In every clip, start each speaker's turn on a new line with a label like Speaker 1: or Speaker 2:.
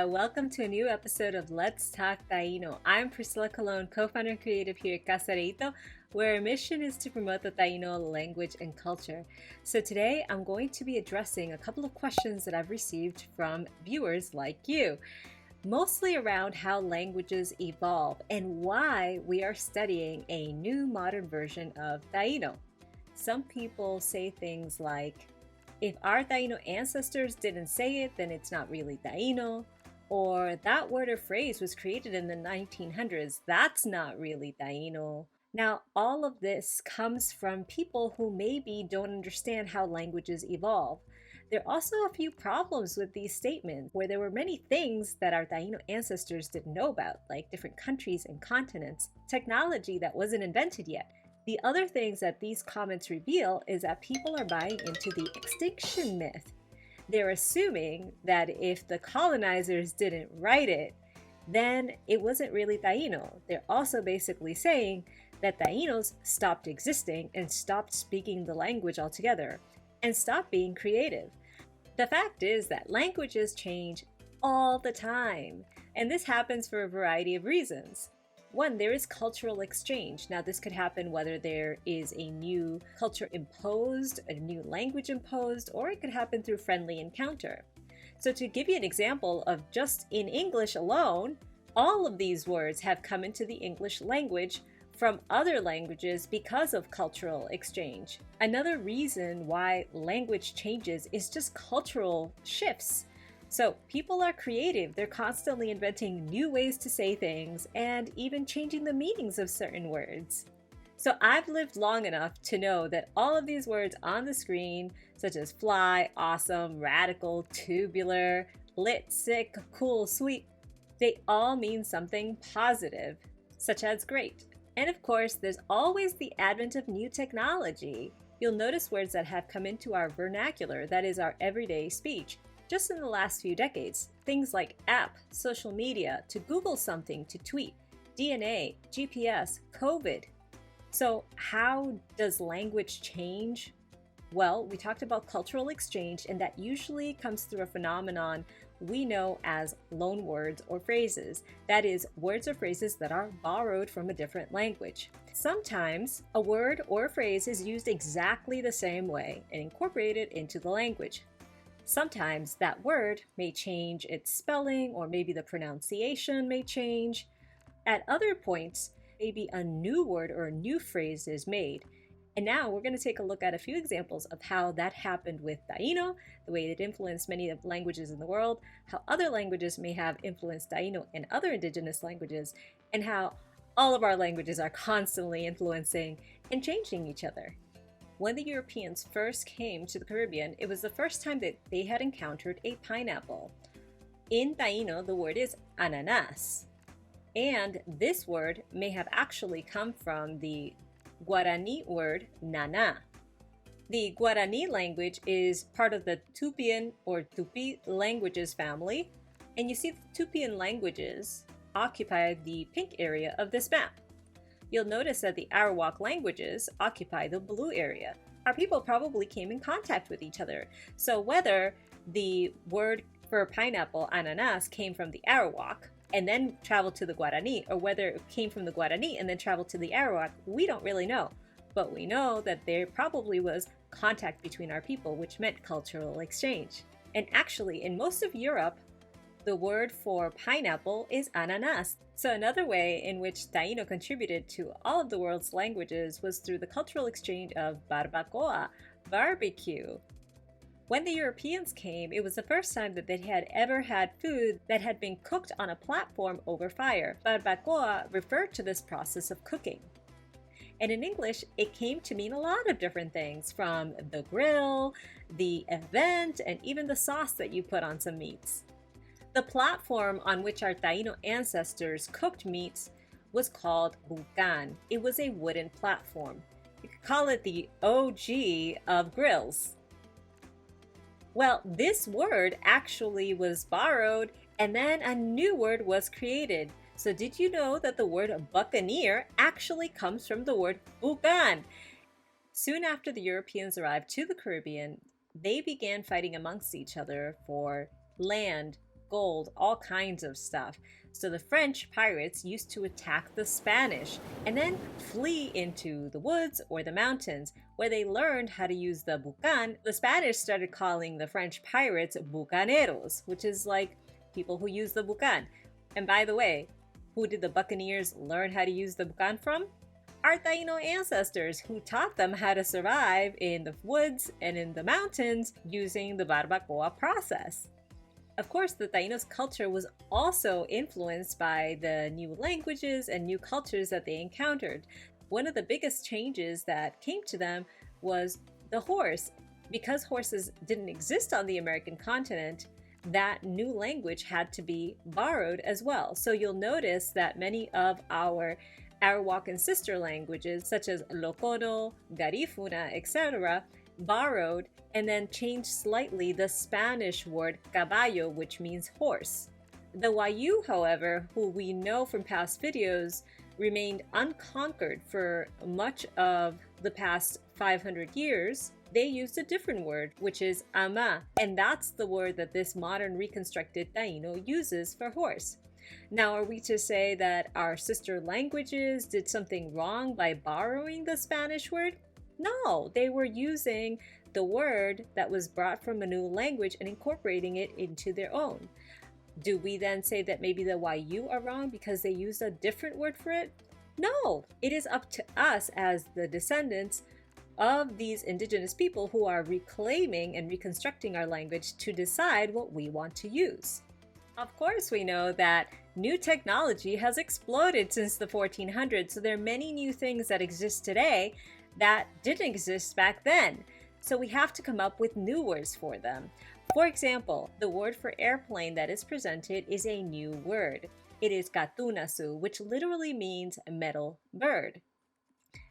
Speaker 1: Welcome to a new episode of Let's Talk Taino. I'm Priscilla Colon, co-founder and creative here at Casareito, where our mission is to promote the Taino language and culture. So today I'm going to be addressing a couple of questions that I've received from viewers like you, mostly around how languages evolve and why we are studying a new modern version of Taino. Some people say things like, if our Taino ancestors didn't say it, then it's not really Taino. Or that word or phrase was created in the 1900s. That's not really Taino. Now, all of this comes from people who maybe don't understand how languages evolve. There are also a few problems with these statements, where there were many things that our Taino ancestors didn't know about, like different countries and continents, technology that wasn't invented yet. The other things that these comments reveal is that people are buying into the extinction myth. They're assuming that if the colonizers didn't write it, then it wasn't really Taino. They're also basically saying that Tainos stopped existing and stopped speaking the language altogether and stopped being creative. The fact is that languages change all the time, and this happens for a variety of reasons. One, there is cultural exchange. Now, this could happen whether there is a new culture imposed, a new language imposed, or it could happen through friendly encounter. So to give you an example of just in English alone, all of these words have come into the English language from other languages because of cultural exchange. Another reason why language changes is just cultural shifts. So people are creative. They're constantly inventing new ways to say things and even changing the meanings of certain words. So I've lived long enough to know that all of these words on the screen, such as fly, awesome, radical, tubular, lit, sick, cool, sweet, they all mean something positive, such as great. And of course, there's always the advent of new technology. You'll notice words that have come into our vernacular, that is our everyday speech, just in the last few decades. Things like app, social media, to Google something, to tweet, DNA, GPS, COVID. So how does language change? Well, we talked about cultural exchange, and that usually comes through a phenomenon we know as loan words or phrases. That is, words or phrases that are borrowed from a different language. Sometimes a word or a phrase is used exactly the same way and incorporated into the language. Sometimes that word may change its spelling, or maybe the pronunciation may change. At other points, maybe a new word or a new phrase is made. And now we're going to take a look at a few examples of how that happened with Taino, the way it influenced many of the languages in the world, how other languages may have influenced Taino and other indigenous languages, and how all of our languages are constantly influencing and changing each other. When the Europeans first came to the Caribbean, it was the first time that they had encountered a pineapple. In Taino, the word is ananas. And this word may have actually come from the Guarani word nana. The Guarani language is part of the Tupian or Tupi languages family, and you see the Tupian languages occupy the pink area of this map. You'll notice that the Arawak languages occupy the blue area. Our people probably came in contact with each other. So whether the word for pineapple, ananas, came from the Arawak and then traveled to the Guarani, or whether it came from the Guarani and then traveled to the Arawak, we don't really know. But we know that there probably was contact between our people, which meant cultural exchange. And actually, in most of Europe, the word for pineapple is ananas. So another way in which Taino contributed to all of the world's languages was through the cultural exchange of barbacoa, barbecue. When the Europeans came, it was the first time that they had ever had food that had been cooked on a platform over fire. Barbacoa referred to this process of cooking. And in English, it came to mean a lot of different things, from the grill, the event, and even the sauce that you put on some meats. The platform on which our Taino ancestors cooked meats was called bucan. It was a wooden platform. You could call it the OG of grills. Well, this word actually was borrowed, and then a new word was created. So did you know that the word buccaneer actually comes from the word bucan? Soon after the Europeans arrived to the Caribbean, they began fighting amongst each other for land, gold, all kinds of stuff. So the French pirates used to attack the Spanish and then flee into the woods or the mountains where they learned how to use the bucan. The Spanish started calling the French pirates bucaneros, which is like people who use the bucan. And by the way, who did the buccaneers learn how to use the bucan from? Our Taino ancestors, who taught them how to survive in the woods and in the mountains using the barbacoa process. Of course, the Taino's culture was also influenced by the new languages and new cultures that they encountered. One of the biggest changes that came to them was the horse. Because horses didn't exist on the American continent, that new language had to be borrowed as well. So you'll notice that many of our Arawakan sister languages, such as Lokono, Garifuna, etc., borrowed and then changed slightly the Spanish word caballo, which means horse. The Wayuu, however, who we know from past videos, remained unconquered for much of the past 500 years. They used a different word, which is ama, and that's the word that this modern reconstructed Taino uses for horse. Now, are we to say that our sister languages did something wrong by borrowing the Spanish word? No, they were using the word that was brought from a new language and incorporating it into their own. Do we then say that maybe the Wayuu are wrong because they used a different word for it? No, it is up to us as the descendants of these indigenous people who are reclaiming and reconstructing our language to decide what we want to use. Of course, we know that new technology has exploded since the 1400s, so there are many new things that exist today that didn't exist back then. So we have to come up with new words for them. For example, the word for airplane that is presented is a new word. It is katunasu, which literally means metal bird.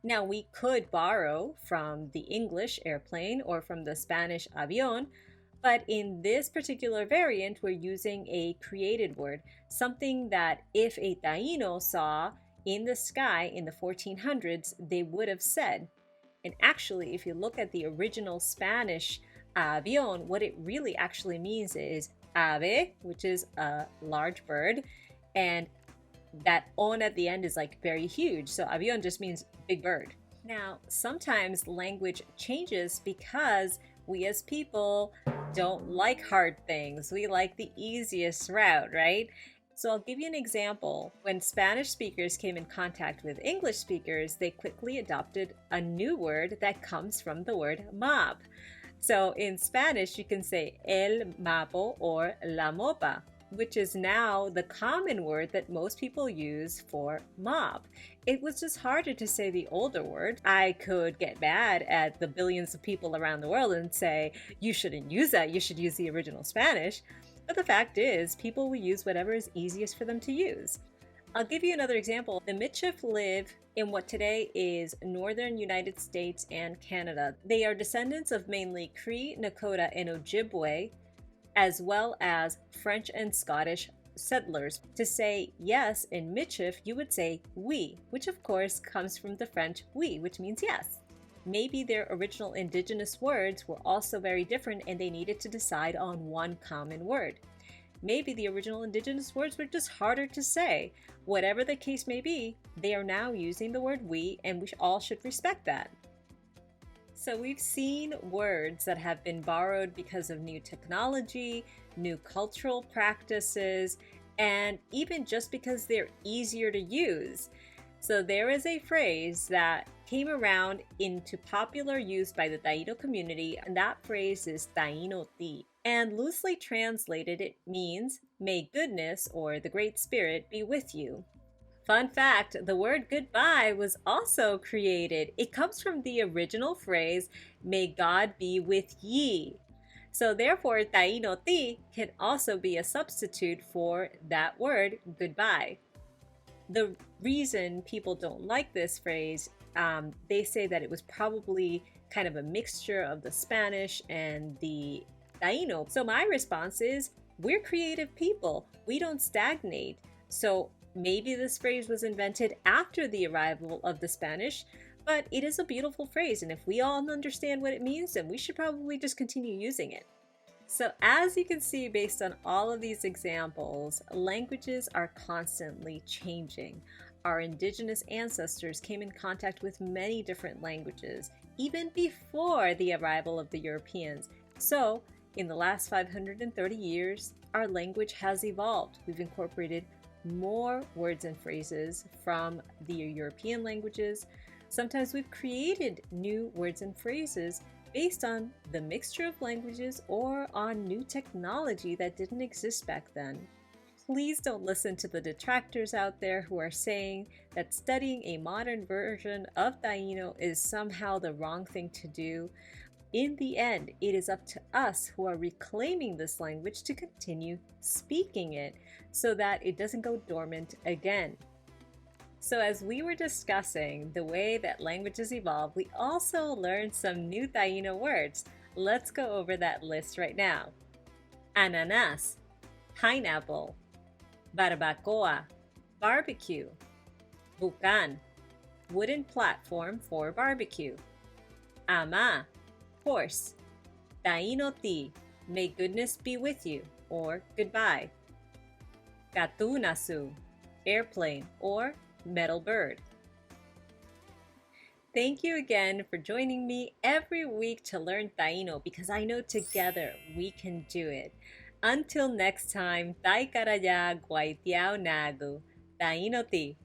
Speaker 1: Now, we could borrow from the English airplane or from the Spanish avión, but in this particular variant, we're using a created word, something that if a Taino saw in the sky in the 1400s, they would have said. And actually, if you look at the original Spanish avión, what it really actually means is ave, which is a large bird, and that on at the end is like very huge. So avión just means big bird. Now, sometimes language changes because we as people don't like hard things. We like the easiest route, right? So I'll give you an example. When Spanish speakers came in contact with English speakers, they quickly adopted a new word that comes from the word map. So in Spanish, you can say el mapo or la mopa, which is now the common word that most people use for mop. It was just harder to say the older word. I could get mad at the billions of people around the world and say, you shouldn't use that, you should use the original Spanish. But the fact is, people will use whatever is easiest for them to use. I'll give you another example. The Michif live in what today is northern United States and Canada. They are descendants of mainly Cree, Nakota, and Ojibwe, as well as French and Scottish settlers. To say yes in Michif, you would say oui, which of course comes from the French oui, which means yes. Maybe their original indigenous words were also very different and they needed to decide on one common word. Maybe the original indigenous words were just harder to say. Whatever the case may be, they are now using the word we, and we all should respect that. So we've seen words that have been borrowed because of new technology, new cultural practices, and even just because they're easier to use. So there is a phrase that came around into popular use by the Taino community, and that phrase is taino-ti. And loosely translated, it means, may goodness or the Great Spirit be with you. Fun fact, the word goodbye was also created. It comes from the original phrase, may God be with ye. So therefore, taino-ti can also be a substitute for that word, goodbye. The reason people don't like this phrase, they say that it was probably kind of a mixture of the Spanish and the Taino. So my response is, we're creative people. We don't stagnate. So maybe this phrase was invented after the arrival of the Spanish, but it is a beautiful phrase. And if we all understand what it means, then we should probably just continue using it. So as you can see, based on all of these examples, languages are constantly changing. Our indigenous ancestors came in contact with many different languages, even before the arrival of the Europeans. So in the last 530 years, our language has evolved. We've incorporated more words and phrases from the European languages. Sometimes we've created new words and phrases based on the mixture of languages or on new technology that didn't exist back then. Please don't listen to the detractors out there who are saying that studying a modern version of Taino is somehow the wrong thing to do. In the end, it is up to us who are reclaiming this language to continue speaking it so that it doesn't go dormant again. So as we were discussing the way that languages evolve, we also learned some new Taino words. Let's go over that list right now. Ananas, pineapple, barbacoa, barbecue, bukan, wooden platform for barbecue, ama, horse, taino-ti, may goodness be with you, or goodbye, katunasu, airplane, or metal bird. Thank you again for joining me every week to learn Taino because I know together we can do it. Until next time, Tai Karaya Guaitiao Nagu, Tahinoti.